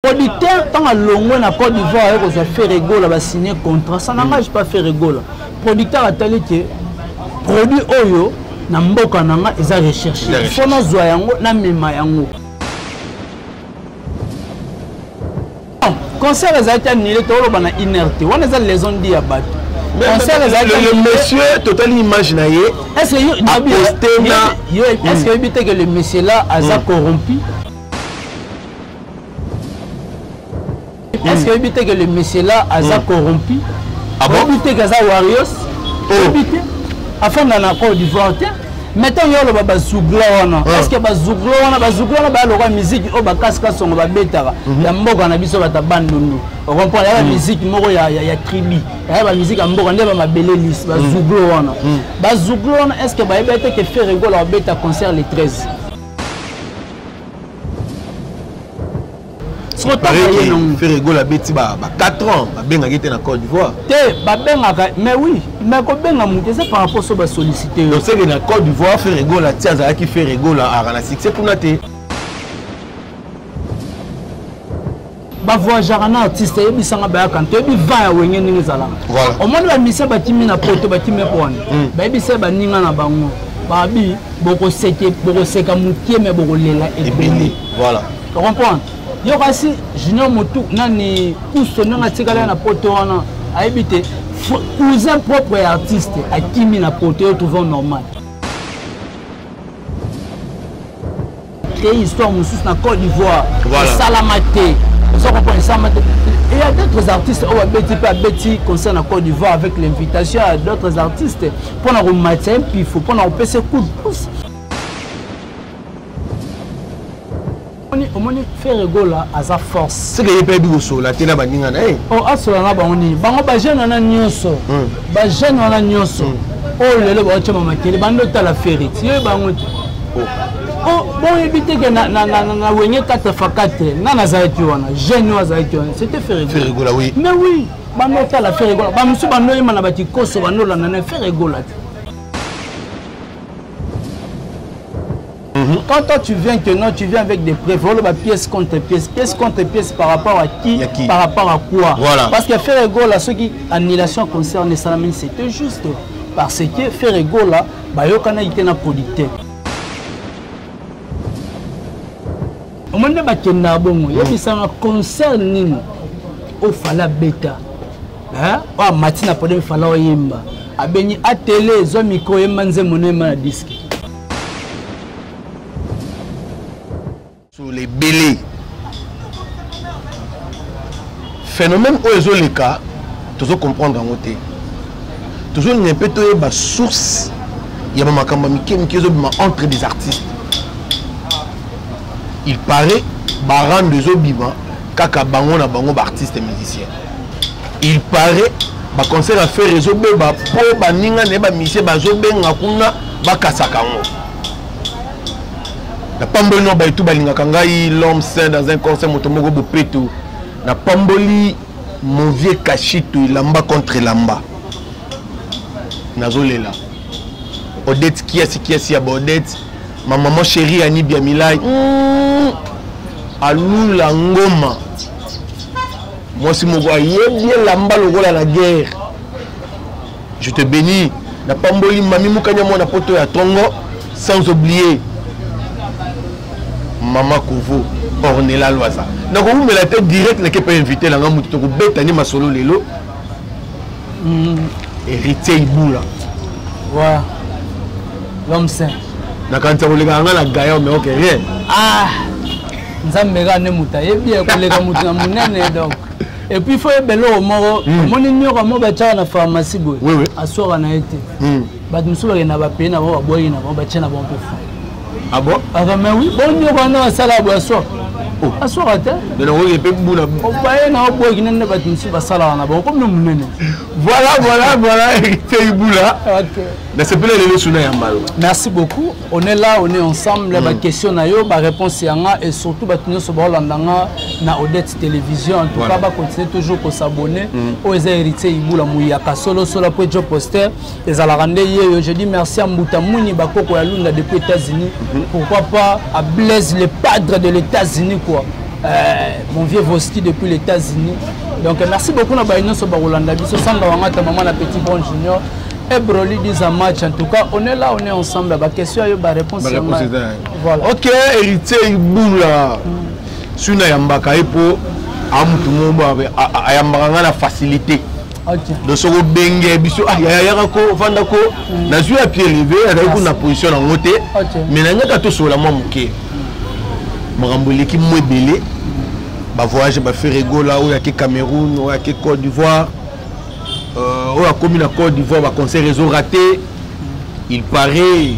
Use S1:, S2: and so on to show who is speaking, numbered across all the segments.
S1: Producteur, tant à longue na Côte d'Ivoire, il a fait rigolo, il a signé contrat. Ça n'engage pas fait rigolo. Producteur a tel que produit Oyo, na mboka nanga, ils ont recherché. Il faut na zoyango, na mema yango. Concert les a été annulé, tout le monde a inerté. On a les ondes dit à battre.
S2: Le monsieur totalement imaginaire.
S1: Est-ce que le monsieur là a corrompu? Est-ce que le monsieur là a corrompu? Ah bon? Que Warriors? Afin d'en accord d'Ivoire. Mettons le baba Zougla. Est-ce que Zougla la musique au Bakaska son babetara? La mboka na biso bata bandundu. On comprend la musique moko ya tribu. La musique mboka ndeba mabele liste ba Zougla wana. Ba Zougla wana est-ce que ba ebete que faire rigolo au beta concert les 13?
S2: Faire rigolo à Betty 4 ans, benga était en Côte d'Ivoire.
S1: Mais oui, mais benga monter c'est par rapport à solliciter.
S2: Donc c'est que en Côte d'Ivoire faire rigolo à Tiaza qui fait rigolo à la succès pour naté.
S1: Ba voyager un artiste et bisanga ba quand tu va wenye ningi zala. Voilà. Au moins la mission batimi na poto batimi pone. Ba bisa ba ninga na bango. Ba bi boko seka mukie me boko lela et béni.
S2: Voilà.
S1: Tu comprends? Yo kasi Junior Motu nani kuso nanga tikala na poto wana aibite cousin propre artiste akimi na poto trouver normal. Créer histoire musus na Côte d'Ivoire. Salamate. Vous comprenez ça? Et il y a d'autres artistes au Betty concerne la Côte d'Ivoire avec l'invitation à d'autres artistes pour nous remettre un puis il faut pour nous passer coup de pouce. On fait rigolo à sa force.
S2: C'est que il peut bien au la télé baninga na.
S1: Oh asola na bangoni. Bango ba jeune na nyonso. Ba jeune na nyonso. Oh lelo ba chama makele bando ta la ferite. Yo bango. Oh bon éviter que na wenye 4x4 na zaiti wana. Jeune wa zaiti wana. C'était fait
S2: rigolo oui.
S1: Mais oui, bando ta la fait rigolo. Ba musu bando yima na bati koso bando la na fait rigolo. Quand toi tu viens que non, tu viens avec des preuves, voilà pièce contre pièce par rapport à qui, par rapport à quoi. Voilà. Parce que faire rigolo là, ceux qui annulation concerne Salamine, c'était juste parce que faire rigolo là, bah yo kana été na producteur. Au moment ba kenda bongo, yo bisanga concert nini au fala beta. Hein? Wa matina podem fala oyemba. Abeni a télé zo micro yemba nze monema na disque.
S2: Sur les bélés. Phénomène où les cas, toujours comprendre en côté. Toujours une peu de source. Il y a un entre des artistes. Il paraît baran de Zobima, kaka bango na bango artistes et musiciens. Il paraît ba concert à faire réseau ba po ba ninga ne ba mise ba zobenga kuna ba kasakango. Na pamboli no ba tout balinga kangai l'homme saint dans un concert motomogo bopeto. Na pamboli mon vieux Kachito lamba contre lamba. Nazolela. Odette qui est ya Odette. Ma maman chérie Annie Biamilai. Alou la ngoma. Moi si mon gars bien lamba logola la guerre. Je te bénis. Na pamboli mami mukanya mona poto ya tongo sans oublier Maman Kovo, Ornella Loisa. Donc vous me la tête direct les qui peut inviter la gamme tout bête ani masolo lelo. Héritier Iboula.
S1: Ouais. L'homme saint.
S2: Na quand vous les gars la gaillard mais OK rien.
S1: Ah. Nzambega ne muta yebi ekolega mutu na munene donc. Et puis il faut belo moro moni nyoko mo ba tcha na pharmacie boy.
S2: Oui oui.
S1: Asora na été. Ba musuba na ba pe na ba boy na ba tcha na ba peu.
S2: Ah bon?
S1: Ah mais oui, bon Dieu, on a ça la boisson. Ah soit
S2: mais non, il peut boula.
S1: On va na boy qui n'est pas ici ba sala na bon comme nous menons.
S2: Voilà, c'est boula. OK. Mais c'est plus le suna ya mbalo.
S1: Merci beaucoup. On est là, on est ensemble, la question na yo, ba réponse yanga et surtout ba tenir so ba landanga na Odette télévision en tout cas ba continuer toujours pour s'abonner aux héritiers Iboula Mouyaka solo pour job poster les ala rendre yo je dis merci à Mbuta Muni bakoko ya lunda depuis États-Unis. Pourquoi pas à Blaise le padre de les États-Unis quoi. mon vieux Voski depuis les États-Unis. Donc merci beaucoup na baïno so barolanda biso sanga wangata maman la petit bon junior et Broly dit un match en tout cas on est là on est ensemble la question yo ba réponse
S2: voilà. OK héritier Ibula. Suna yambaka epo amutu mombo ayambaka na facilité. De ce que Bengue biso ayako vanda ko na zui à pied levé avec une position en côté mais na ngaka to sur la momuke marambo l'équipe mo belé ba voyage ba faire rigola ou ya ke Cameroun ou ya ke Côte d'Ivoire ou ya commis na Côte d'Ivoire ba concert réseau raté il paraît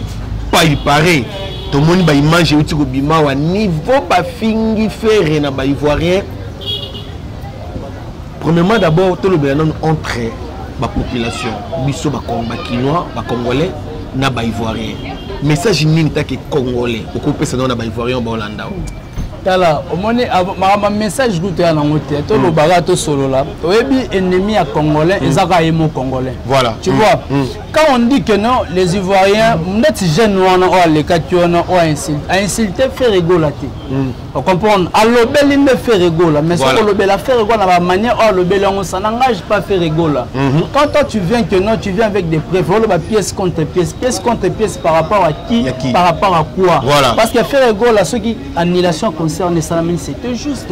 S2: tout le monde ba image uti ko bima wa niveau ba fingi faire na ba ivoirien. Premièrement, d'abord, tout le monde entre la population, les Kinois, les Congolais, les Ivoiriens. Message n'est que Congolais. Pourquoi peut-être les Ivoiriens au Hollande?
S1: Tala, au moins, ma message goûté à l'angoté. Tout le barato solo là. Oebi ennemi à Congolais, ils ont Congolais. Voilà. Tu vois. Quand on dit que non, les Ivoiriens, net jeunes noirs, les Katuana, ont insulté, fait rigoler. On comprend. À l'obel, il me fait rigoler. Mais si on l'obel a fait rigoler, de la manière où l'obel, on s'en engage pas fait rigoler. Quand toi tu viens que non, tu viens avec des preuves, on va pièce contre pièce, pièce contre pièce par rapport à qui, par rapport à quoi. Voilà. Parce que faire rigoler, ceux qui annulation concerne ça, c'était juste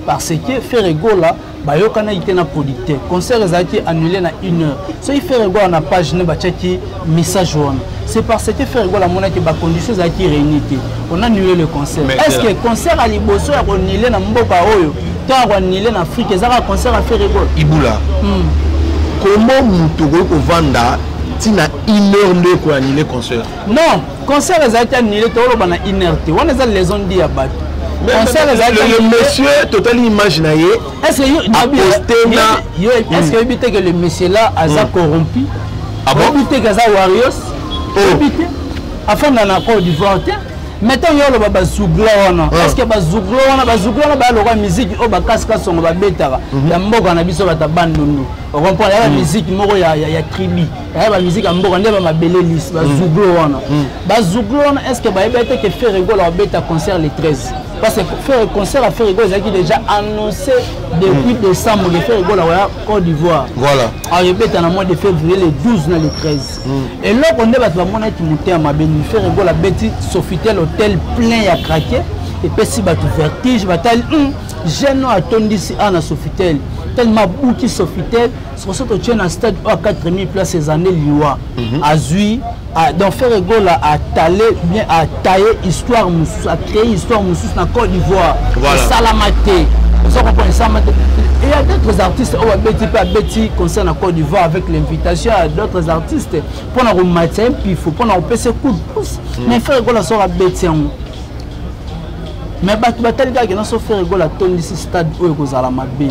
S1: parce que faire rigoler, bah yo kana été na producteur. Concert a été annulé na 1 heure. So il fait rigoler na page ne ba tchaki message one. C'est parce que faire rigoler mon que ba conditions a été réunies. On a annulé le concert. Est-ce que concert à Liboso a annulé na mboka oyo? Tant annulé na Afrique, ça a concert à faire rigoler. Ibula. Comment Moutougo ko vanda tina 1 heure de ko annuler concert? Non, concert a été annulé to lo na 1 heure. On les a les on dit à battre. Le monsieur totalement imaginaire. Est-ce que le monsieur là a corrompu? Ah bon? Il a Warriors. Afin d'en accord d'Ivoire. Mettons le baba zougla. Est-ce que bazougla la musique au bakaska son babetara. Ya mboka na biso bata bandundu. On comprend la musique moko ya tribu. La musique mboka ndeba mabele liste bazougla wana. Bazougla est-ce que baebete que faire rigolo au beta concert les 13? Parce que faire concert à faire rigolo qui déjà annoncé depuis décembre de faire rigolo à Côte d'Ivoire. Voilà. Alors il est en mois de février les 12 na les 13. Et là on est battu mon être monté à ma beni faire rigolo à Betty Sofitel hôtel plein à craquer et puis si battu vertige batal jeune a tondi si à Sofitel tellement bouki Sofitel sur ce que tu es un stade à 4000 places ces années liwa azui donc faire rigolo à taler bien à tailler histoire à créer histoire moussous na Côte d'Ivoire. Voilà. Salamate. Vous comprenez ça? Il y a d'autres artistes qui ont Betty concernant la Côte d'Ivoire avec l'invitation à d'autres artistes pour nous mettre un pif, pour nous passer coup de pouce. Mais faire rigolo sur la Betty. Mais batal gars qui n'ont pas fait rigolo à ton ici stade où ils ont la mabé.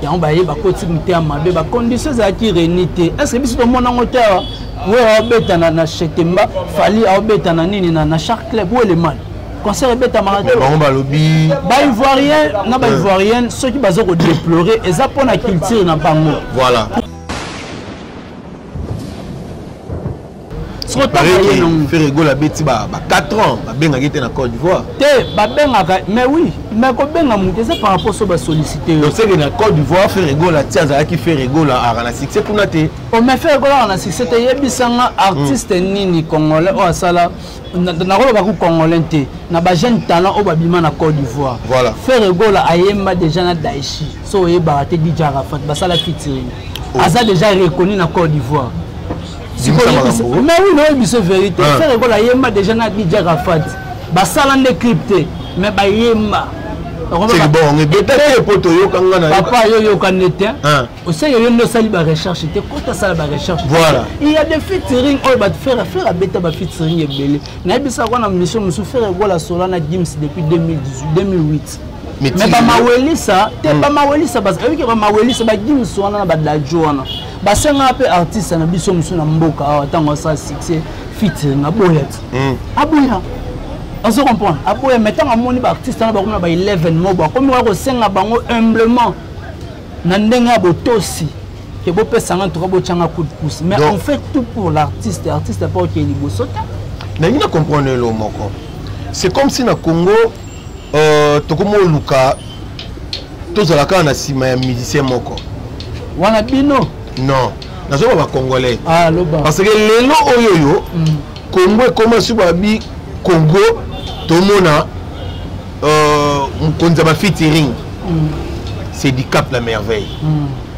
S1: Et on va y aller continuer à mabé. Les conditions qui réunité. Est-ce que si tout le monde a un terrain où on a na Chetemba, fallait on a nini na chaque club où le mal. Concert bête à Marathon. Ivoirien, ceux qui basent au déplorer, et ça pour la culture n'a pas mot. Voilà. Faire rigolo la bête, 4 ans, ben été en Côte d'Ivoire. Mais oui, mais c'est par rapport à solliciter. Donc c'est que la Côte d'Ivoire fait rigolo la tiens qui fait rigolo à la succès pour noter. On me fait rigolo à la succès. Il y a des artistes nini congolais ou sala. Na rolo baku congolais té. Na ba jeune talent au babima na Côte d'Ivoire. Voilà. Faire rigolo à Yemba déjà na Daichi. So e baraté DJ Arafat, ba sala featuring. Aza déjà reconnu na Côte d'Ivoire. Mais oui, non, c'est vérité. Faire rigolo à Yemba déjà na DJ Arafat. Ba sala décrypté. Mais ba Yemba. C'est bon, on est peut-être poto yo kangana. Papa yo yo kanete. Aussi yo no sali ba recherche, te kota sala ba recherche. Voilà. Il y a des featuring on va faire à beta ba featuring ebele. Na bisa kwa na mission musu faire gola Solana Gims depuis 2018, 2008. Mais ba mawelisa, te ba mawelisa parce que ba mawelisa ba Gims wana na ba dajo wana. Ba senga pe artiste na biso musu na mboka awa tango sa succès featuring aboyet. Aboya. On se comprend. Après, maintenant, on a artiste qui a 11 mots. Comme on a 5 humblement, on a aussi. Mais on fait tout pour l'artiste. L'artiste n'est pas au Congo. C'est comme si dans le Congo,
S2: tokomo luka tozalaka na sima ya musicien moko
S1: wana bino
S2: non nazoba ba congolais parce que lelo oyoyo Congo ekoma subabi Congo tomona mkonza ba featuring c'est du Cap la merveille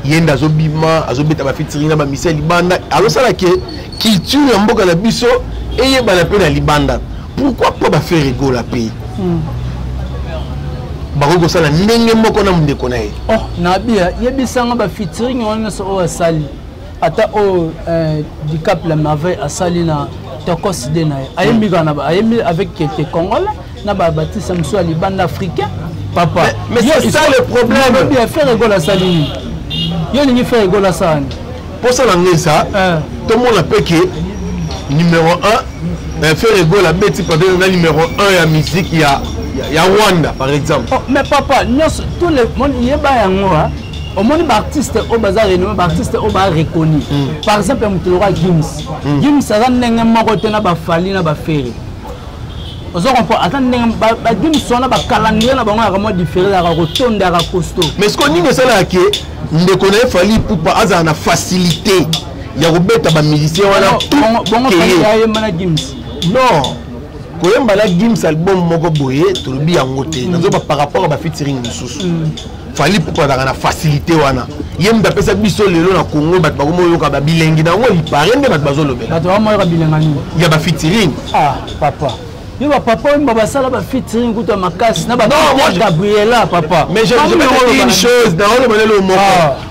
S2: yenda azobima azobeta ba featuring na ba misa libanda alosala ke culture ya mboka na biso eyebana pe na libanda pourquoi pas faire rigoler la pays Barogo sala ndenge moko na mundeko na ye
S1: oh na bia yebisanga ba featuring wana so asali ata o du Cap la merveille asali na tokos de na ayembi kana ba ayembi avec quelques congolais na ba Baptiste Mso libanda africain papa
S2: mais c'est ça le problème
S1: bien faire rigoler asali yo ni faire rigoler ça
S2: pour ça la ngesa tout le monde a péqué numéro 1 faire rigoler la bête peut-être na numéro 1 ya musique ya Rwanda par exemple
S1: oh, mais papa tout le monde yeba yango au monde artiste au bazar et nous artiste au bar reconnu par exemple Mutulora Gims Gims ça ndenge moko tena ba fali na ba fere ozo comprend attendre ba Gims sona ba calendrier na bango ya vraiment différent ya rotonda ya costaud
S2: mais ce qu'on dit que ça là que ndeko na fali pour pas aza na facilité ya robeta ba musicien wana
S1: bongo fali ya mana Gims
S2: non koyemba la Gims album moko boye tolobi yango te nazoba par rapport à ba featuring mususu fali pourquoi na facilité wana yemba pesa biso lelo na Congo bat bakomo yoka ba bilengi na ngo liparende bat bazolobela
S1: bato ba yoka bilenga ni
S2: ya ba featuring
S1: papa yo ba papa mba basala ba featuring kuto makasi na ba Gabriela papa
S2: mais je dis une chose dans le modèle moko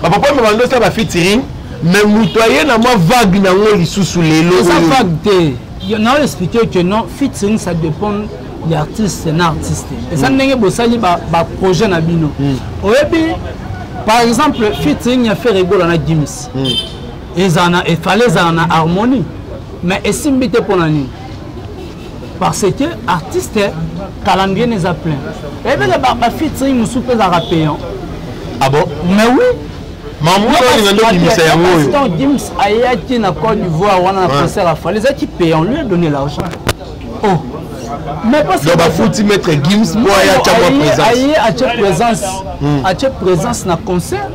S2: ba papa mba bando ça ba featuring mais mutoyer na moi vague na ngo lisusu lelo
S1: ça vague te je n'ai expliqué que non, featuring ça dépend de l'artiste et de l'artiste. Et ça n'est pas un projet na bino. Par exemple, featuring a fait rigoler na Gims. Et ça il fallait ça en harmonie. Mais est-ce que pour l'année? Parce que l'artiste calendrier n'est pas plein. Et bien le featuring nous soupe à payant.
S2: Ah bon?
S1: Mais oui.
S2: Maman
S1: Gims a été na Côte d'Ivoire on a concert à faire les équipes on lui a donné l'argent oh mais parce que
S2: ba fouti mettre Gims pour
S1: à présence na concert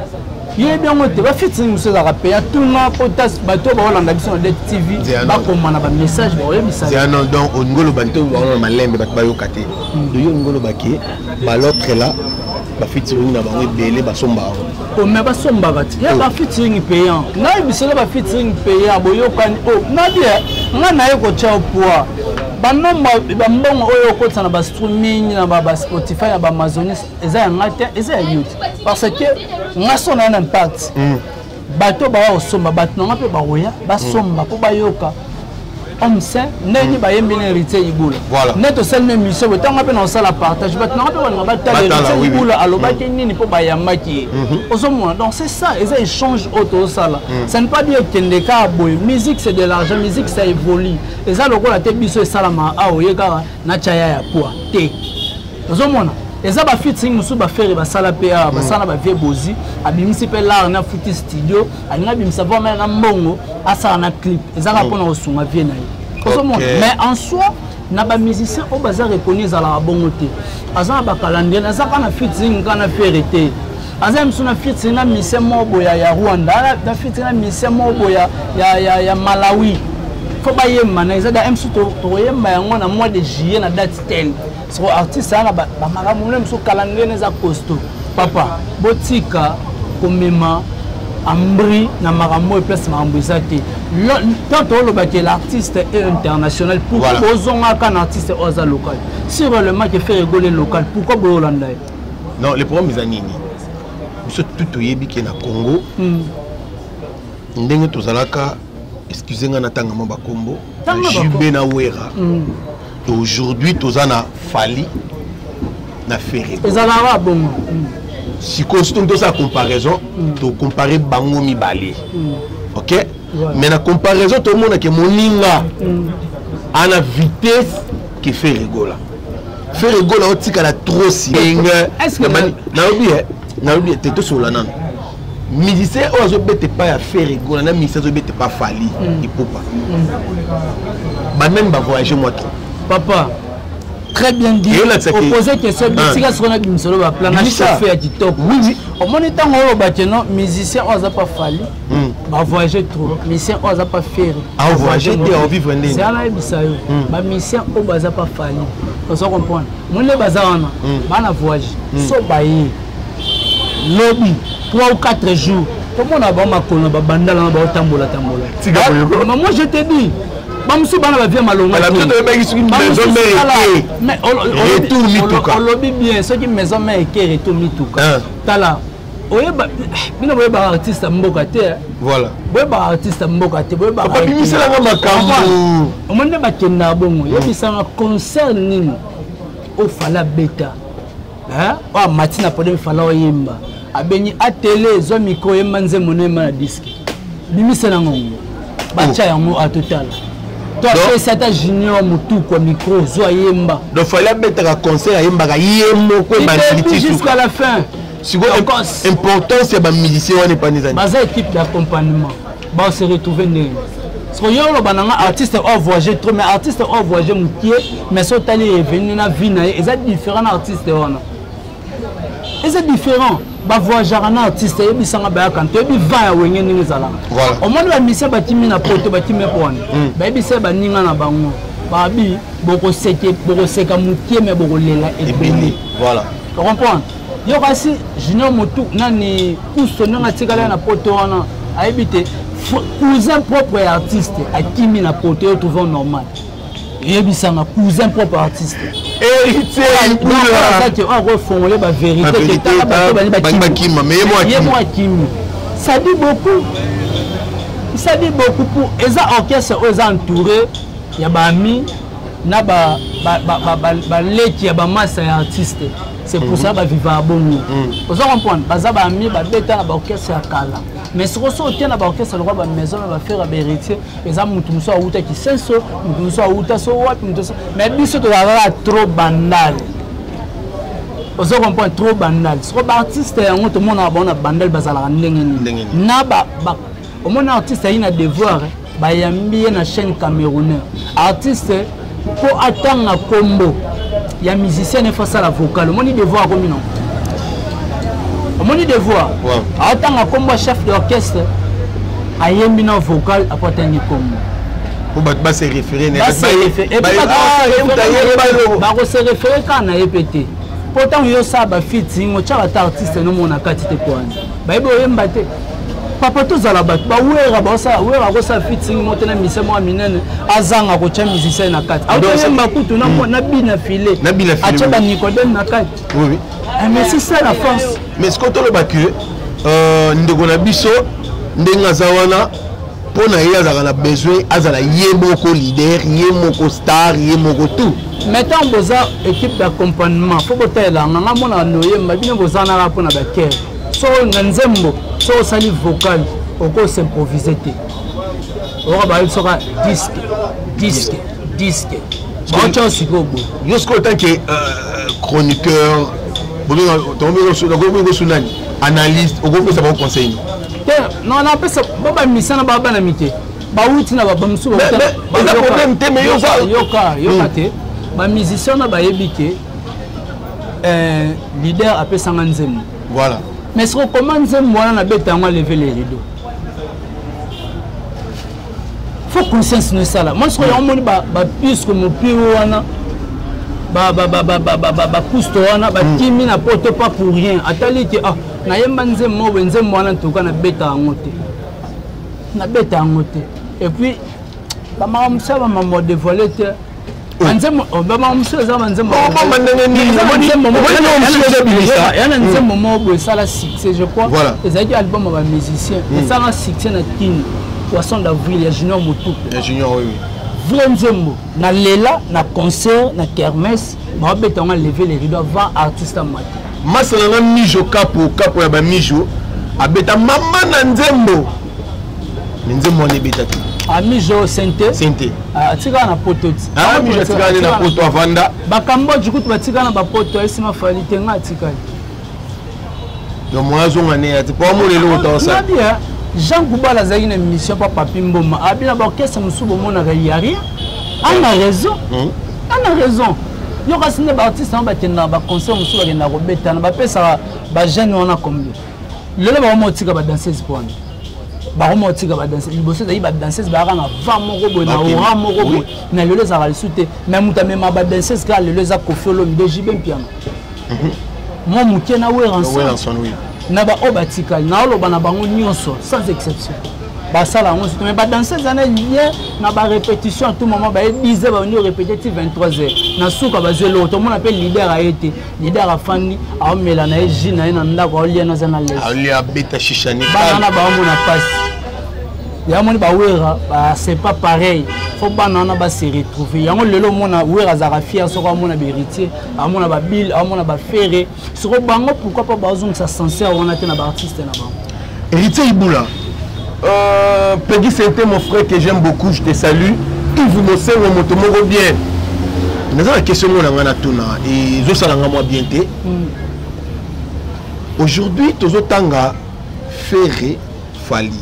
S1: il est bien monté va faire une chose à payer tout le monde potas bateau ba Hollande biso de TV ba komana ba message ba yebisa
S2: c'est un donc au ngolo banto ba malembe ba yo kate de yo ngolo baké ba l'autre là ba featuring na bango belé ba somba
S1: oh mais ba somba bati ya ba featuring payant na bisela ba featuring payant boyo kan oh na bien ngana yeko cha poa ba nomba ba mbongo oyo ko tsana ba streaming na ba Spotify na ba Amazon eza ngate eza youth parce que ngaso na impact bato ba osomba bato na pe ba roya ba somba ko ba yoka homme sain neni ba yembele hérité igula neto sel même mission tanga pe na sala partage bato na pe ba batala hérité igula aloba ke nini po ba yamaki osomona donc c'est ça ils échange auto sala ça ne pas dire que ndeka boy musique c'est de l'argent musique ça évolue et ça lokola te biso salama a oyeka na chaya ya poa te osomona et ça ba featuring musu ba faire ba sala pa ba sala ba vie bozi abimisi pe la na futi studio alinga bimisa va na mbongo asa na clip et ça rapona osunga vie na mais en soi na ba musicien au bazar reconnaître à la bonté asa ba calendrier na ça kana featuring kana faire te asa musu na featuring na musicien mobo ya Rwanda na featuring na musicien mobo ya Malawi faut pas yemma na ça da musu to yemma yango na mois de juillet na date telle so artiste ana ba maramu même so calendrier neza costaud papa botika komema ambri na marambo et place marambo zate tant on le bâti l'artiste est international pourquoi bozonga kan artiste oza local si réellement que fait rigoler local pourquoi bolanda
S2: non le problème est nini biso tout yebi ke na Congo ndenge tozalaka excusez-moi na tanga mba kombo jibe na wera aujourd'hui tozana fali na ferré
S1: ezalaka bon
S2: si costume to sa comparaison to comparer bango mibale OK mais la comparaison tout le monde que moninga à la vitesse qui fait rigola on tika la trop si est-ce que na oublié te sur la nan musicien ozo bete pas à faire rigola na musicien ozo bete pas fali il peut pas ba même ba voyager moi trop
S1: papa très bien dit. Opposé question bitika sur na bimisolo ba plan na chauffeur à TikTok. Oui. Au moment temps on ba non musicien on a pas fallu. Ba voyager trop. Musicien on a pas faire.
S2: Ah voyager et vivre ndé.
S1: C'est là bisayo. Ba musicien on ba pas fallu. On se comprend. Mon le bazana. Ba na voyage. So ba yi. Lobby 3 ou 4 jours. Comment on a ba makolo ba bandala ba tambola. Moi je te dis Bamsou bana ba vient malonga.
S2: La maison mère retour mituka.
S1: On lobby bien ceux qui maison mère qui retour mituka. Tala. Oyeba bino boyeba artiste mboka te.
S2: Voilà.
S1: Boyeba artiste mboka te. Boyeba.
S2: Papa bimisela nga makambo.
S1: Omone ba kenda bongo. Yebisa nga concert nini. O fala beta. Hein? O matina podem fala oyemba. Abeni atele zo micro yemba nze monema na disque. Bimisela nga. Bacha yango a total. Toi, c'est un junior moutou quoi micro, zoa yemba.
S2: Donc fallait mettre un concert à yemba yemo quoi
S1: jusqu'à la fin.
S2: C'est important c'est ba musicien on est pas des amis.
S1: Baza équipe d'accompagnement. Ba se retrouver né. Parce que yo lo bananga artiste au voyager trop mais artiste au voyager moukié mais so tali revenu na vie na et ça différent artiste wana. Et c'est différent. Ba voyager un artiste et bisanga ba quand tu bi va ya wenye ningi zala.
S2: Voilà.
S1: Au moins la mission ba timi na poto ba timi pone. Ba bi se ba ninga na bango. Ba bi boko seka mukie mais boko lela et béni.
S2: Voilà.
S1: Tu comprends? Yo kasi junior motu nani kuso nanga tikala na poto wana. Aibite cousin propre artiste a timi na poto yo trouver normal. Yebisanga cousin propre artiste.
S2: Héritier
S1: ça dit beaucoup. Ça dit beaucoup pour les orchestres aux entourés. Il y a des amis, il y a des artistes. C'est pour ça que vivre à bon. Vous comprenez? Il y a des amis, des orchestres à Kala. Mais si vous avez un orchestre, vous avez une maison, vous avez un héritier. Les amis, vous avez un qui senso, vous avez un mais bien sûr, vous avez trop banal. Vous comprenez? Trop banal. Si vous êtes artiste, tout le monde a un bandal. Au moins, artiste a un devoir. Il y a une chaîne camerounaise. Artiste, pour attendre un combo, il y a un musicien qui fait la vocale. Il y a un devoir comme non. Mon devoir, en tant que chef d'orchestre, il y a un vocal à porter un combo.
S2: Pour se référer,
S1: et puis se référer quand on a répété. Pourtant, il y a ça, fitting, on a un artiste, nous on a quantité pour un. Papa tous à la batte, où est ça fitting, mon tenant, mission moi minenne, azang à coacher musicien à 4. Alors, on a bien affilé. A Nicodème à 4.
S2: Oui.
S1: Mais c'est ça la force.
S2: Mais ce qu'on a battu, ndekona biso ndenga zawana pona ya za besoin azala yemoko leader, yemoko star, yemoko tout.
S1: Maintenant boza équipe d'accompagnement, faut boter là, nga mona noye mabino boza na rapona ba ker. So nzembo, so sali vocal, oko s'improviser té. Ora ba il sera disque.
S2: Jusqu'au temps que chroniqueur analyste, au groupe ça va conseiller.
S1: Non, on appelle ça baba mission na baba na mité. Ba wuti na baba msu.
S2: Mais le problème te mais
S1: yoka te. Ba musicien na ba yebike leader appelle ça nzembo.
S2: Voilà.
S1: Mais ce comment nzembo wana na beta ngwa lever les rideaux. Faut conscience ne ça là. Moi je crois on moni ba puisque mon pied wana ba pousse wana ba kimi na porte pas pour rien. Atali que ah na yemba nzembo nzembo wana ntoka na beta ngote. Na beta ngote. Et puis ba mamsa ba maman dévoiler te nzembo ba mamsa za nzembo. Yana nzembo mo ça la succès je crois. Les aïeux album ba musicien. Et ça la succès na kini. Poisson d'avril, il y a Junior Moutou.
S2: Il y a Junior, oui.
S1: Vrai nzembo, na lela, na concert, na kermesse, ma bête on a levé les rideaux avant artiste à matin.
S2: Massa na mijo capo ya ba mijo, abeta mama na nzembo. Nzembo ne betaki.
S1: A mijo sente.
S2: Sente.
S1: A tika na poto.
S2: Ah mijo tika na poto avanda.
S1: Ba kambo jukutu ba tika na ba poto esima fali tenga tika.
S2: Donc moi zo ngane ati pour mo lelo otosa.
S1: Jean Goubala a une émission pour Papi Mboma. A bien d'abord, qu'est-ce que nous sommes à rien. On a raison. On a raison. yo kasi ne ba artiste na ba tena ba concert musu ba kena robeta na ba pesa ba jeune wana combien lelo ba motika ba danseuse point ba motika ba danseuse liboso da ba danseuse ba kana va moko boy na ora moko boy na lelo za ba sute mais muta même ba danseuse ka lelo za kofolo mbeji ben piano moi muke na we ranson
S2: oui
S1: na ba obatika na lo bana bango nyonso sans exception ba sala on mais ba danseuse ana lié na ba répétition à tout moment ba disait ba on répéter 23h na suka ba zelo to mon appelle leader a été leader a fani a mela na eji na ina ndako lié na zana les
S2: a lié a beta chichani
S1: ba na ba mo na passe ya moni ba wera ba c'est pas pareil faut ba na ba se retrouver yango lelo mona wera za fier so ko mona héritier a mona ba bill a mona ba ferré so bango pourquoi pas ba zong ça sincère on a été na ba artiste na ba
S2: héritier Iboula. Peggy, c'était mon frère que j'aime beaucoup, je te salue. Il vous me sert mon motomoro bien. Nous avons la question de la tuna et je salanga moi bien. Aujourd'hui, tous les tanga ferré fali.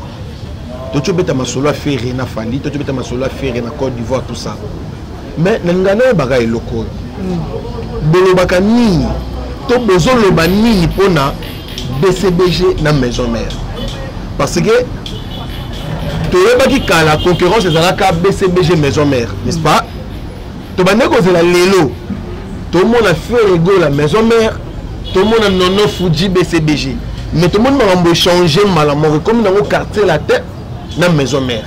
S2: Tous les ma solo ferré na fali, tous les ma solo ferré na Côte d'Ivoire tout ça. Mais n'engana bagay loko. Bolo bakani, to besoin le bani pona BCBG na maison mère. Parce que tu as la concurrence c'est la BCBG maison mère, n'est-ce pas? Tu as la Lelo, tout le monde a fait la maison mère, tout le monde a nono Fuji BCBG. Mais tout le monde a changé malamore comme dans le quartier la tête dans la maison mère.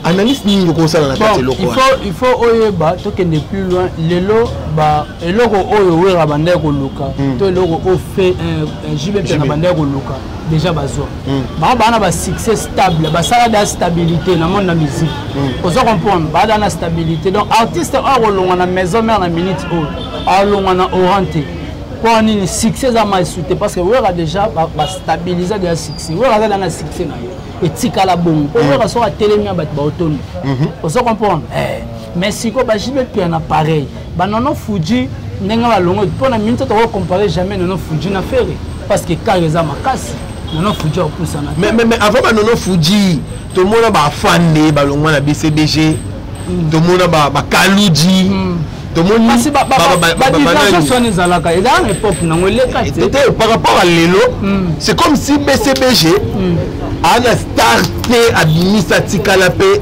S2: Analyse ni comme ça dans la tête locale.
S1: Il faut oyeba to kende plus loin lelo ba eloko oyo wera bande ko luka to eloko o fait un jibe na bande ko luka déjà bazo ba bana ba succès stable ba sala da stabilité na monde na musique on se comprendre ba da na stabilité donc artiste a rolonga na maison mère na minute o a rolonga na orienté pour ni succès za ma souté parce que wera déjà ba stabiliser de succès wera da na succès na et tika la bon wera so a télémia ba autonomie on se comprendre mais si ko ba jibe piano pareil ba nono Fuji ndenga ba longo pour na minute to comparer jamais nono Fuji na ferré parce que careza makasi nono Fuji au poussa na
S2: mais avant ba nono Fuji tout le monde ba fandé ba longo na BCBG tout le monde ba Kaluji tout le monde
S1: ba différence soit les alaka et dans l'époque na ngolé
S2: c'était par rapport à Lelo c'est comme si BCBG a starté administratif calapé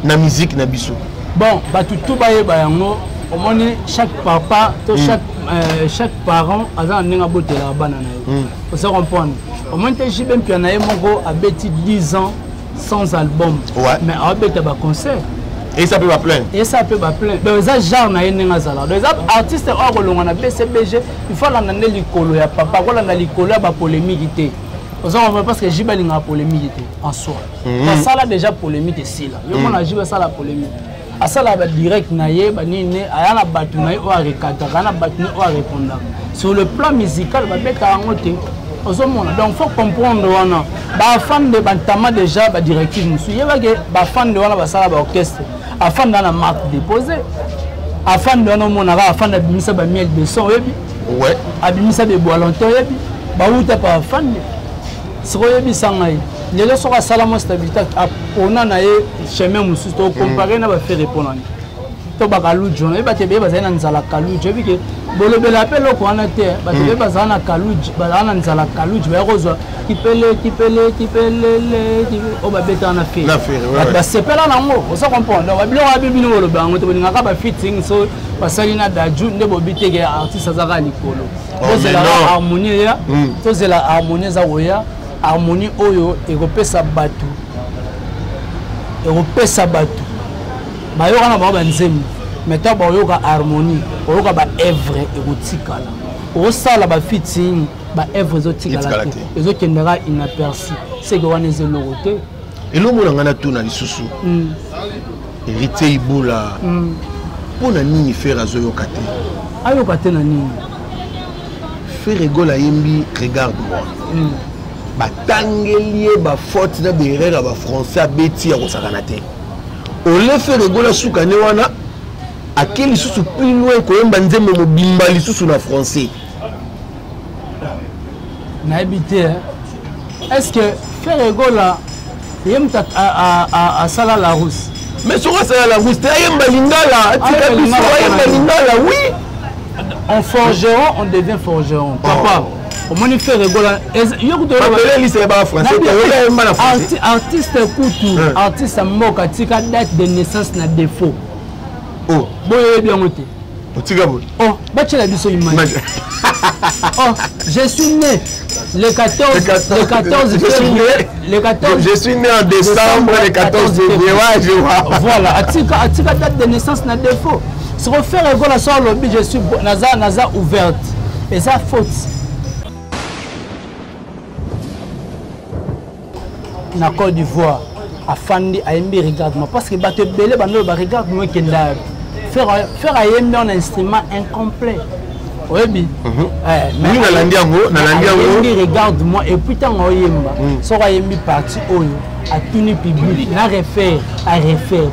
S2: na musique na biso
S1: bon ba tout ba yango au moins chaque papa chaque parent a un ninga botela bana na yo on se comprendre au moins te jibe piano moko a beti 10 ans sans album mais a beti ba concert
S2: et ça peut pas plein
S1: donc ça genre na ninga zala donc artiste a kolonga na BCBG il faut la nande likolo ya papa ko la likolo ba polémique té parce que jibe linga polémique en soi ça là déjà polémique ici là yo mona jibe ça la polémique à ça là direct na ye ba nini ayana batu na o rekata kana batu o répondre sur le plan musical ba beta ngote ozomona donc faut comprendre wana ba fan de bantama déjà ba directive musu ye ba ke ba fan de wana ba sala ba orchestre afin na marque déposée afin de wana mona ba afin de bimisa ba miel de son yebi
S2: ouais
S1: abimisa be boilanto yebi ba uta pa fan siko yebi sangai les gens sont à Salamo stabilité on a naé chemin musu to comparer na ba faire répondre to ba kalujo na ba tebe ba zana nzala kalujo bi ke bolobela pelo ko ana te ba tebe ba zana kalujo ba zana nzala kalujo ba kozwa kipele o ba beta na fait ba sepela na ngo on se comprend donc ba bilo ba bino lo ba ngo to ninga ka ba fitting so ba salina daju ndebo biteke artiste azaka likolo to c'est la harmonie ya to c'est la harmonie za woya harmonie oyo ekopesa batu bayoka na bango banzembo meta bayoka harmonie oyoka ba evre ekotikala osala ba fitting ba evre ezotikala te ezokendaka inaperçu seke wana ezeloko te
S2: elomona nga na tuna lisusu héritier Iboula mpona nini fer azoyoka te
S1: ayoka te na nini
S2: fer egola yembi regarde-moi batangeli ba faute na berera ba français abeti ya kosakana te ole fer egola suka ne wana akeli susu plus loin koyemba nzembo mobimba lisusu na français
S1: na habité est-ce que fer egola yemta a sala la rousse
S2: mais sur ça la rousse yemba lingala tika biso yemba lingala oui
S1: en forgeron on devient forgeron papa au moins il fait rigoler artiste kutu artiste mboka tika date de naissance na défaut
S2: oh
S1: boye bien moté
S2: otika bo
S1: oh bachela biso image oh je suis né le 14 février le 14
S2: je suis né en décembre le 14 février ouais je vois
S1: voilà atika date de naissance na défaut se refaire rigoler sur le but je suis naza ouverte et ça faute na Côte d'Ivoire afandi ayembi regarde-moi parce que bato belé bando ba regarde-moi kenda faire ayembi un instrument incomplet oyebi
S2: mais
S1: ayembi regarde-moi et puis tant oyemba so ayembi parti oyo atuni public na refaire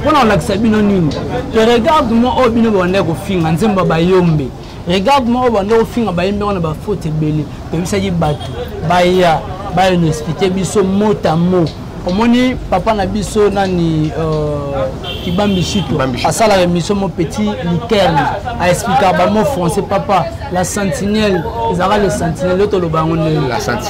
S1: pona on l'aksabino nini regarde-moi o bino bonde ko finga nzemba ba yombe regarde-moi o bonde ko finga ba yembi on ba faute belé to bisaji bato baya ba nous expliquer biso mot à mot omoni papa na biso nani Kibambi Chito à ça la émission mon petit Likerne a expliqué ba mot français papa la sentinelle ils avaient le sentinelle l'autre le bangon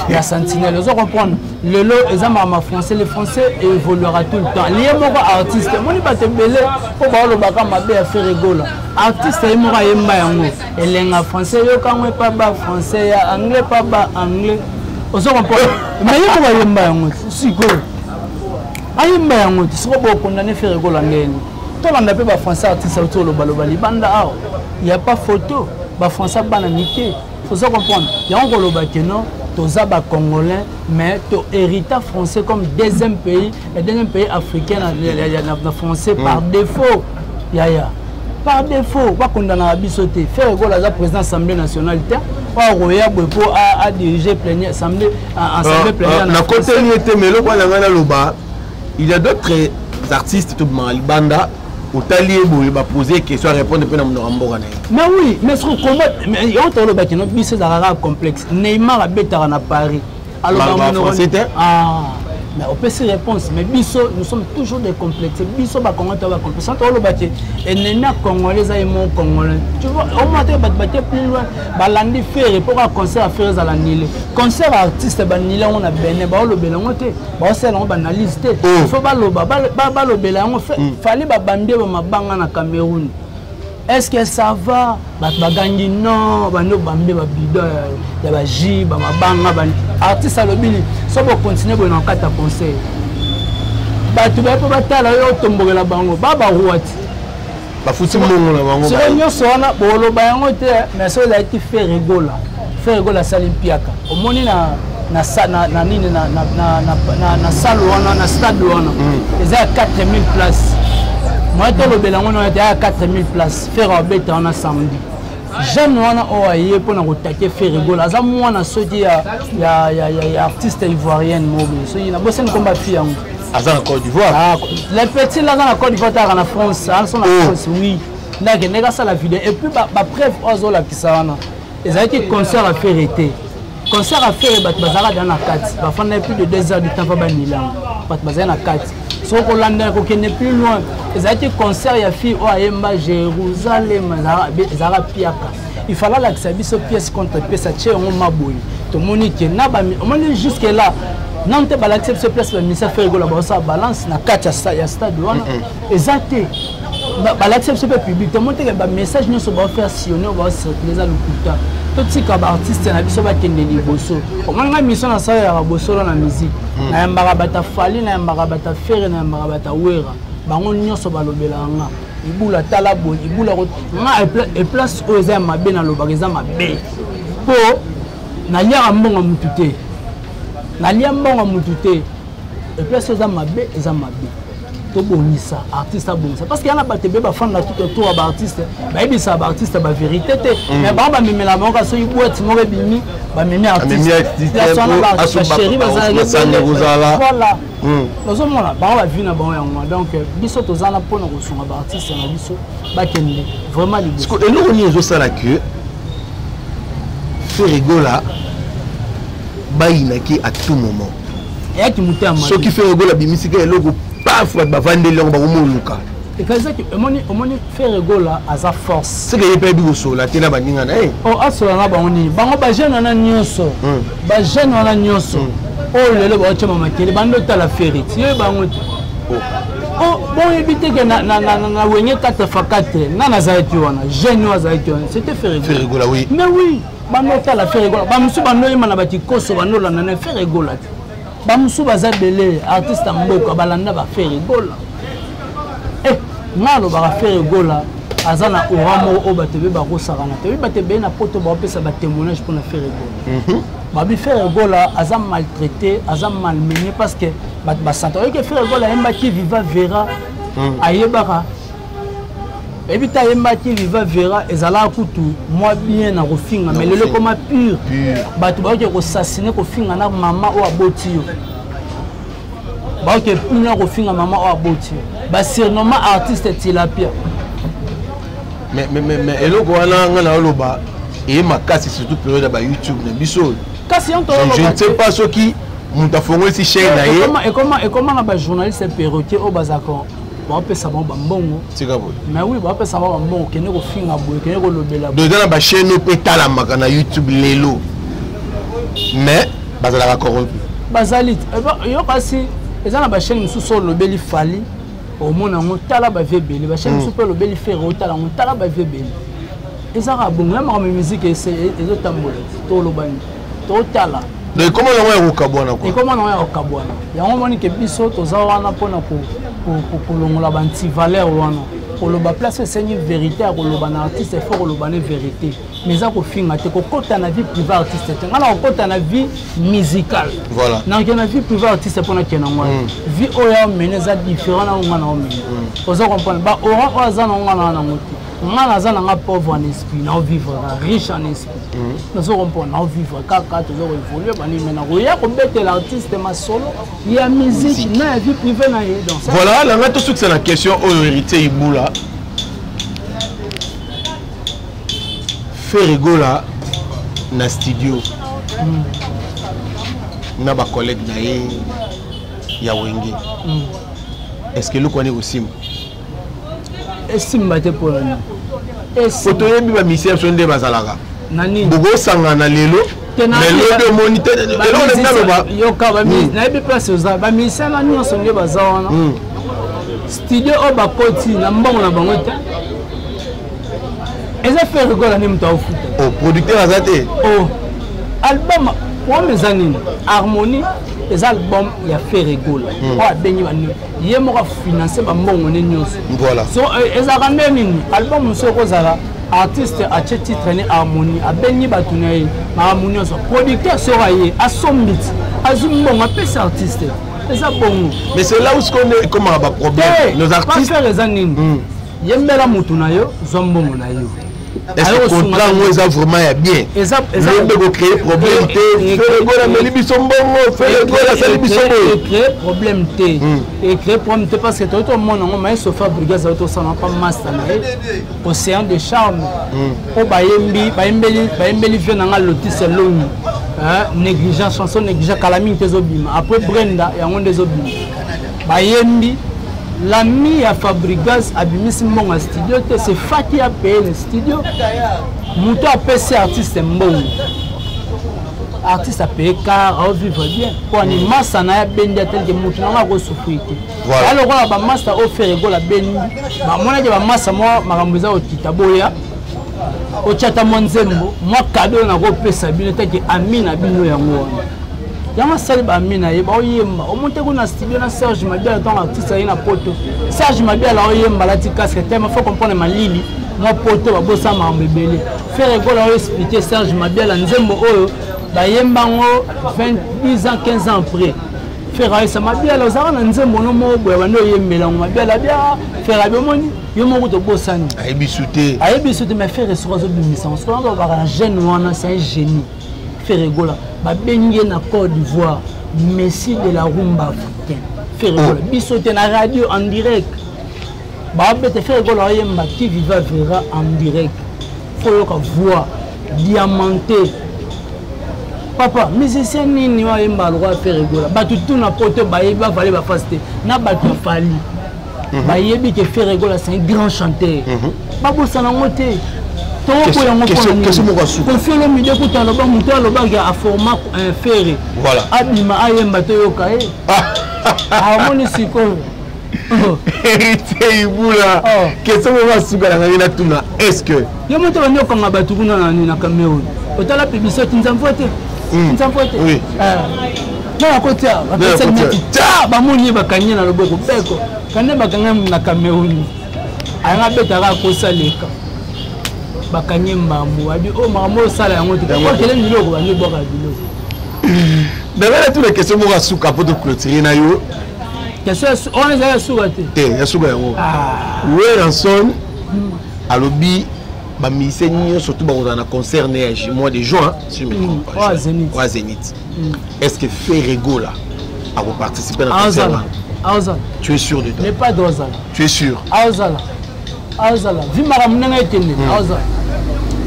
S1: la sentinelle vous comprendre le lot ils ont français le français évoluera tout le temps lié moko artiste moni ba te belé ko ba lo baka mabe a faire rigola artiste est moko yemba yango elenga français yo kanwe pas ba français ya anglais pas ba anglais vous comprenez mais yo ba yemba yango siko ayemba yango siko bo condamné faire rigola ngeni to landa pe ba français artiste autour le baloba libanda ah il y a pas photo ba français bana nité faut comprendre yango lo ba keno toza ba congolais mais to héritage français comme deuxième pays africain na français par défaut yaya par défaut ba condamna bisoté faire rigola za président assemblée nationale roya Bwepo a dirigé plénière assemblée plénière
S2: na côté ni était mais le point na loba il y a d'autres artistes tout malibanda au talier boy ba poser question répondre pe na mboka na
S1: mais oui mais ce combat mais yo to lo ba kino biso za complexe Neymar a betara na Paris alors mais on peut se répondre mais biso nous sommes toujours des complexes biso ba Congo to ba complexe to lo ba ti ennemi congolais a mon congolais tu vois au moins te battre plus loin ba landi faire pour un concert à faire za la nile concert artiste ba nile on a bené ba lo belango te ba c'est on ba analyse te il faut ba lo lo belango fallait ba bambie ba mabanga na Cameroun. Est-ce que ça va? Bagandi non, bando bambé babido ya baji ba mabanga ba artiste alobili so bo continuer bo na kata conseil. Ba tu ba pa tala yo tombokela bango baba ruati.
S2: Ba futi mongo na bango.
S1: So nyo sona bo lo ba yango te mais so la ti faire rigola salimpiaka. Omoni na salle wana na stade wana. Eza 4000 places. Moi, je suis à 4000 places. Faire un bête en samedi. J'aime les pour nous attaquer, faire rigoler. Moi, il y a artistes ivoiriennes. Il y a un combat fille.
S2: En Côte d'Ivoire.
S1: Les petits là dans la Côte d'Ivoire, en France. En France, oui. Il y a la vidéo. Et puis, bref, ils ont été concert à faire été. Concert à faire, dans la 4. Il y a plus de 2 heures de temps pour Milan. Il y a 4. Si on est plus loin, ils ont été concert à filles au Jérusalem, il fallait l'accepter ce pièce contre pièce à Tché, on m'a bouillé. Tout le monde est jusque là. Non, tu n'as pas l'accepter ce pièce, mais ça fait rigoler. Ça balance, na 4 à stade. Exactement. L'accepter ce public. Tout le monde a un message, nous sommes faire sillonner, on va circuler à l'hôpital. Tout ce qui est artiste, on a vu ça va être des bossos. On a une mission à ça, il y a bosso dans la musique. Na yambarabata fali, na yambarabata fere, na yambarabata wera. Bango nyonso balobela nga. Ibula talabo, ibula nga e place o eza mabe na lobageza mabe. Po na lia mbongo mutute. Na lia mbongo mutute. E place eza mabe, eza mabe. To bonisa, artiste a bonisa. Parce qu'il y a pas de fan là tout autour à artiste. Bah il ça artiste ba vérité. Mais bah ba mimi la banque so boîte mo bimi, ba mimi artiste. La chérie ba voilà. Nous sommes là, bah on va venir bon yango. Donc biso to zana pour na ko songa ba artiste na biso ba kende. Vraiment les.
S2: Et nous on y est ça la queue. Fait rigola. Ba inaki à tout moment.
S1: Et qui muté à
S2: ce qui fait rigola bimisika et logo paf ba vande longo ba ko moluka.
S1: Et quand ça on fait rigola à sa force.
S2: C'est que il peut bien au la tena baninga na eh.
S1: Oh asola na bango ba jeune na nyonso. Ba jeune na nyonso. Oh lelo ba chama makele bando ta la ferite. Ye bango. Oh bon éviter que na wenye 4x4 na zaiti wana jeune wa zaiti wana c'était faire
S2: rigola oui.
S1: Mais oui, bando ta la faire rigola. Ba musu bando yima na batikoso bando la na faire rigola. Ba musu baza belé artiste mboka balanda ba faire rigola. Malo ba faire rigola azana oramo o batebe ba kosakana te batebe na poto ba pesa ba témoignage pour na faire rigola. Ba bi faire rigola azam maltraité azam malmené parce que ba santo que faire rigola emba qui viva verra ayebaka ebita emba qui viva verra ezala kutu moi bien na kofinga mais le comme pur batu ba ko assassiner ko finga na mama o aboti yo ba ke puna ko finga mama o aboti ba surnommé artiste tilapia mais eloko wana ngana loba et ma casse surtout période ba YouTube na biso kasi on je ne sais pas ce qui monta fongo si chaîne na et comment na ba journaliste perroquet au bazako ba pesa ba mbongo tika bo mais oui ba pesa ba mbongo kene ko finga boye kene ko lobela bo dans ba chaîne no petala makana YouTube lelo mais bazala corrompu bazalit yo kasi ezana ba chaîne sous sur lobeli fali au monde on tala ba vebeli ba chaîne sous pe lobeli faire au tala on tala ba vebeli ezara bon même en musique ezo tambola to lobani to tala donc comment on est au kabwana quoi et comment on est au kabwana yango moni ke biso toza wana pona ko longola banti valeur wana ko loba place c'est une vérité ko loba na artiste faut ko loba na vérité mais ça ko finga te ko kota na vie privée artiste te ngana ko kota na vie musicale voilà na na vie privée artiste pona kena ngwa vie oya meneza différent na ngana o mena oza comprendre ba ora oza na ngana na ngoti ngana za na pauvre en esprit na vivre riche en esprit nous comprendre na vivre kaka toujours évoluer bani mena ko ya ko bete l'artiste ma solo il y a musique na vie privée na ye donc voilà la ngato suk c'est la question au héritier ibula faire rigola na studio na ba collègue na ye ya wenge est-ce que le connaît aussi estime te pour et photo yebi ba misère sonde bazalaka nani bogo sangana lelo mais le moniteur lelo le ba yoka ba mi na yebi place oza ba misère na nyo sonde bazawana studio o ba koti na mbongo na bango te eza faire rigola ni mtu afuta oh producteur azate oh album wa mezanini harmonie les albums il y a fait rigola wa benyi bani ye mo ka financer ba mbongo ne nyonso voilà so ezaka nini album so ko zala artiste a titre ni harmonie a benyi batuna ma harmonie so producteur sera ye a sombit azumbongo a pesa artiste eza bongo mais c'est là où ce qu'on est comment ba problème nos artistes pas faire les anini yembela mutu na yo zombongo na yo est-ce que contrat moi ça vraiment est bien le créer problème té faire rigola mais libiso mbongo faire rigola ça libiso créer problème té et créer problème té parce que tout le monde on mais sauf Fabrigas ça tout ça n'a pas master océan de charme o bayembeli vient na lotis longi négligent chanson négligent calamine tes obima après Brenda et on des obima bayembi l'ami à Fabrigas abimisi mbongo studio c'est Fati a payé le studio muto a payé artiste mbongo artiste a payé car à vivre bien pour ni massa na ya bendi tel que muto na ko souffrir voilà alors on ba master offert go la bendi ba mona ke ba massa moi makambuza o titaboya o chata monzembo moi cadeau na ko pesa bino tel que amina bino yango yama sali ba mina ye ba oyemba o monte ko na studio na Serge Mabiala tant artiste na poto Serge Mabiala oyemba la ti casque tellement faut comprendre malili moi poto ba bossa ma mbebele faire rigola o expliquer Serge Mabiala nzembo oyo ba yemba ngo 10 ans 15 ans après faire ça Mabiala ozara na nzembo no mo boya bando yembela ngo Mabiala bia faire abomoni yo mo to bossani ayebisute mais faire sur zo bimisa on se rend ba jeune wana c'est un génie faire rigola ba benye na Côte d'Ivoire Messi de la rumba africaine faire rigola bisote na radio en direct ba bete faire rigola yemba qui viva verra en direct faut yo ka voix diamanté papa musicien nini wa yemba lo faire rigola ba tout na poto ba yeba fallait ba faster na ba to fali bayebi que Ferregola c'est un grand chanteur babosana ngote confie le milieu pour t'en avoir monté à format ferré. Voilà. Abima ayemba toyoka e. Harmonie siko.
S2: Héritier Iboula. Qu'est-ce qu'on va souga la ngina tuna? Est-ce que
S1: yo monté ba nyoka ngabatu kuna na Cameroun. Otala publicité nzamfote. Nzamfote. Oui. Na côté ba pesa meti ta ba moni ba kanya na loboko beko. Kane ba kanya na Cameroun. Anga betara ko saleka. Bakanye mbambo abi o mamo sala yango te ko kele miloko ba ni boka biloko
S2: D'abord toutes les questions mo suka pour de clôturer na yo
S1: question on les a suka te
S2: ya suka yango we ranson alobi ba misenyo surtout ba na concert né mois de juin si je me trompe pas wa Zénith est-ce que Ferregola a participé à concert tu es sûr de toi
S1: mais pas d'Ozala
S2: tu es sûr
S1: Azala, vimara mnanga etende. Azala.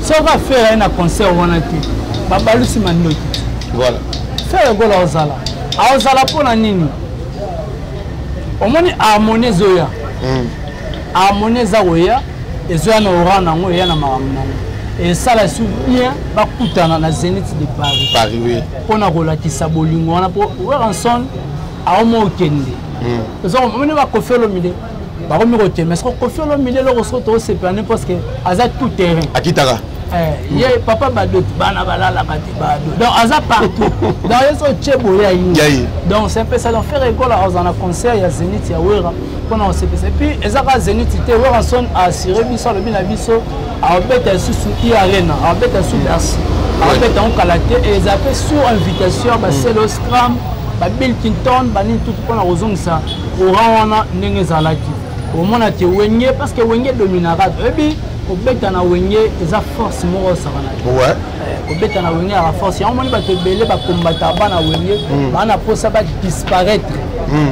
S1: Soka faire un concert wana te. Babalusi mandoki.
S2: Voilà.
S1: Faire gola Azala. Azala pona nini? Omoni harmonie zoya. Harmonie za oya ezoya na orana ngo ya na maramna. Et ça la souvient bakutana na Zénith de Paris.
S2: Paris oui.
S1: Pona kolakisa bolingo wana po ranson a omo okende. Zo omoni ba kofelo mide. Mais ce qu'on fait le milieu, c'est parce que c'est tout terrain.
S2: À qui t'as
S1: papa Badot, donc Aza partout. Donc c'est un peu ça. Donc faire école dans un concert, il y a Zénith, il y a Ouera. Et puis Ezaka Zénith, il y a son assuré Bisso, le Binabisso, à Obet sous Arena, à Obet sous Bercy, à Obet en Kalaté, et ils appellent sur invitation, c'est le Scrum, Bill Clinton, Banin tout pour la raison ça. Au rang, on a Nengezalaki. Au moins tu Wenge parce que Wenge dominera et puis au bêta na Wenge ils a force moro savana ouais au bêta na Wenge a force on moni ba te belé ba combattre ba na Wenge ba na posa ba disparaître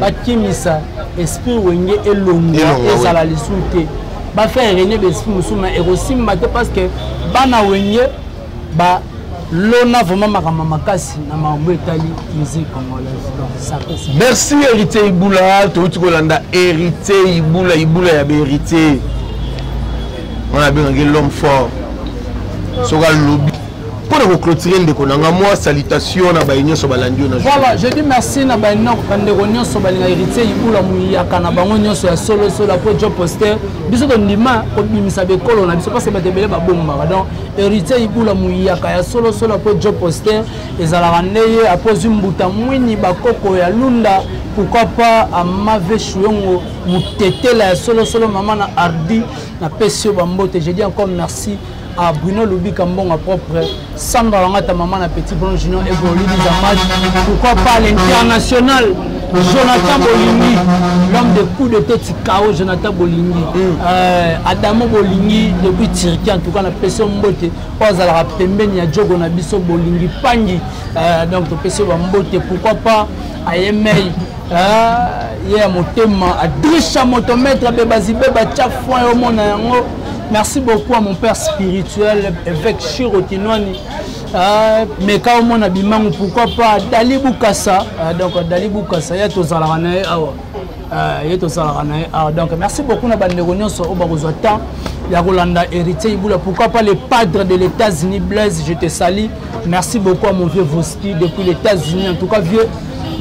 S1: ba kimisa esprit Wenge et longo et ça la lisute ba faire régner l'esprit musuma et aussi mate parce que ba na Wenge ba l'ona vraiment makasi na mambo etali musique congolaise.
S2: Merci Héritier Iboula, tout Kolanda Héritier Iboula ya héritier. On a bien l'homme fort. Sora lobby. Pour nous clôturer de konanga moi salutation na baïnyo so balandio na.
S1: Voilà, je dis merci na baïnyo kanderonyo so balinga Héritier Iboula muyaka na bango nyonso ya solo pour job poster. Biso to ndima ko bimisa be kolo na biso parce que batebele ba bomba. Donc Héritier Iboula muyaka ya solo pour job poster ezala neye apozi mbuta mwini bakoko ya lunda pourquoi pas à mave chouongo mutetela ya solo maman na ardi na pesio bambote. Je dis encore merci à Bruno Lubika Mbonga propre, Sandra Langata maman na petit Bruno Junior et Bolidi Zamad, pourquoi pas l'international Jonathan Bolingi, l'homme de coup de tête KO Jonathan Bolingi, Adamo Bolingi depuis Turquie en tout cas na pesio mbote, Ozala pembeni ya Jogo na biso Bolingi Pangi, donc pesio mbote pourquoi pas à Yemei. Il y a mon thème à Drisha motomètre Bebazi Beba Tchafouin au monde. Merci beaucoup à mon père spirituel, évêque Chirotinwani. Mais quand on a bimang, pourquoi pas Dali Boukassa. Donc Dali Boukassa, il y a tout ça là. Donc merci beaucoup à Banderonion sur Obarozota. Il y a Rolanda Héritier Iboula. Pourquoi pas les padres de l'États-Unis, Blaise, je te salue. Merci beaucoup à mon vieux Voski depuis les États-Unis. En tout cas, vieux.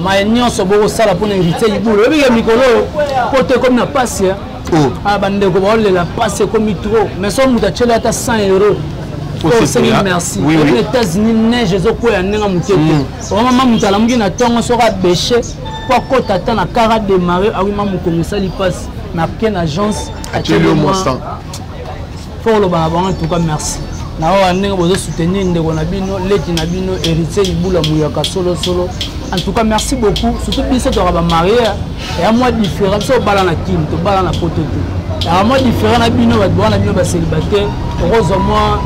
S1: Maïnion Soboro Sala pour Héritier Iboula. Le vieux Mikolo, pour te comme n'a pas si. Ah, bande ko bol la passe comme trop mais son mutachela ata 100 €. Oh, merci. Les États-Unis neige zo ko ya nenga mutete. O mama mutala mungi na tongo soka bêcher kwa kota ta na kara démarrer a oui mamu ko musali passe na ken agence a telo monstant. Pour le baba en tout cas merci. Na o nenga bozo soutenir ndeko na bino leki na bino Héritier Iboula muyaka solo. En tout cas merci beaucoup surtout biso to ba marié et à moi différent so bala na kim to bala na poto to à moi différent na bino ba bana bino ba célibataire heureusement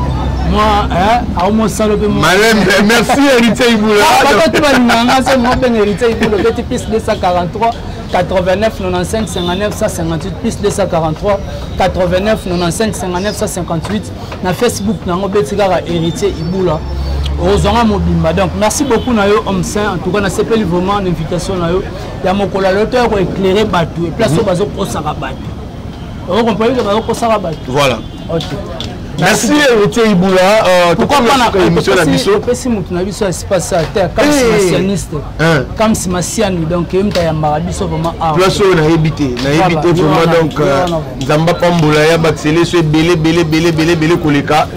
S1: moi à moi salope moi
S2: merci Héritier Iboula
S1: ba to ba nanga c'est moi ben Héritier Iboula petit piste 243 89 95 59 158 plus 243 89 95 59 158 na Facebook na ngo betikara Héritier Iboula ozonga mobimba. Donc merci beaucoup na yo homme saint. En tout cas na sepeli vraiment l'invitation na yo. Ya mokola loto ko éclairer bateau et place bazo kosaka bateau. On comprend que bazo kosaka bateau.
S2: Voilà.
S1: OK.
S2: Merci Rotier Iboula.
S1: Pourquoi pas la émission na biso? Parce que na biso espace à terre comme messianiste. Comme si messiani donc imta ya marabiso vraiment ah.
S2: Place on a évité vraiment donc Nzamba Pambola ya baxelé so belé koleka.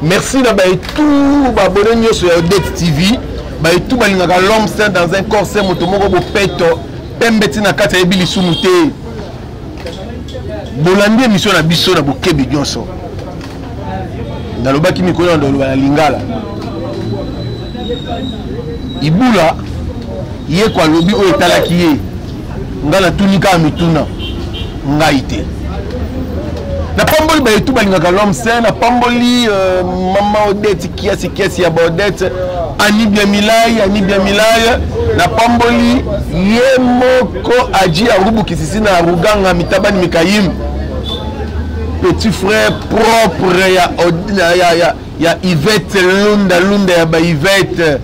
S2: Merci na ba tout ba bonne sur Odette TV. Ba tout ba linga l'homme saint dans un corps saint motomoko bo peto pembeti na kata ebili sumute. Bolandi émission na biso na bokebi nyonso. Nalobaki mikolo ndo na lingala Iboula ye kwa lobi o etalaki ye ngala tunika mituna ngaite na pamboli ba etu balingaka l'homme saint na pamboli mama Odette kiasi ya Odette ani bien milai na pamboli ye moko aji arubu kisisi na ruganga mitabani mikayim petit frère propre ya Yvette Lunda ya ba Yvette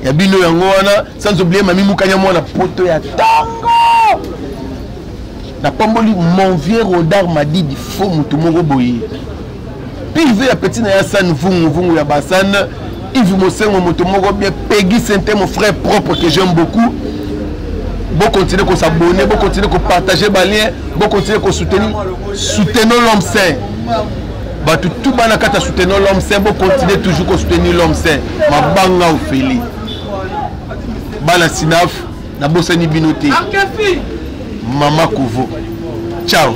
S2: ya bino yango wana sans oublier mami mukanya mwana poto ya tango na pamboli mon vieux Rodard m'a dit il faut mutu moko boye pive ya petit na ya san vungu ya basan Yves Mosengo mutu moko bien Peggy Sainté mon frère propre que j'aime beaucoup. Bon continuer à s'abonner, bon continuer à partager les liens, bon continuer à soutenir l'homme saint. Bah tout bana kata soutenir l'homme saint, bon continuer toujours à soutenir l'homme saint. Ma banga ou feli. Bana sinaf na bosani binote. Mama Kuvo. Ciao.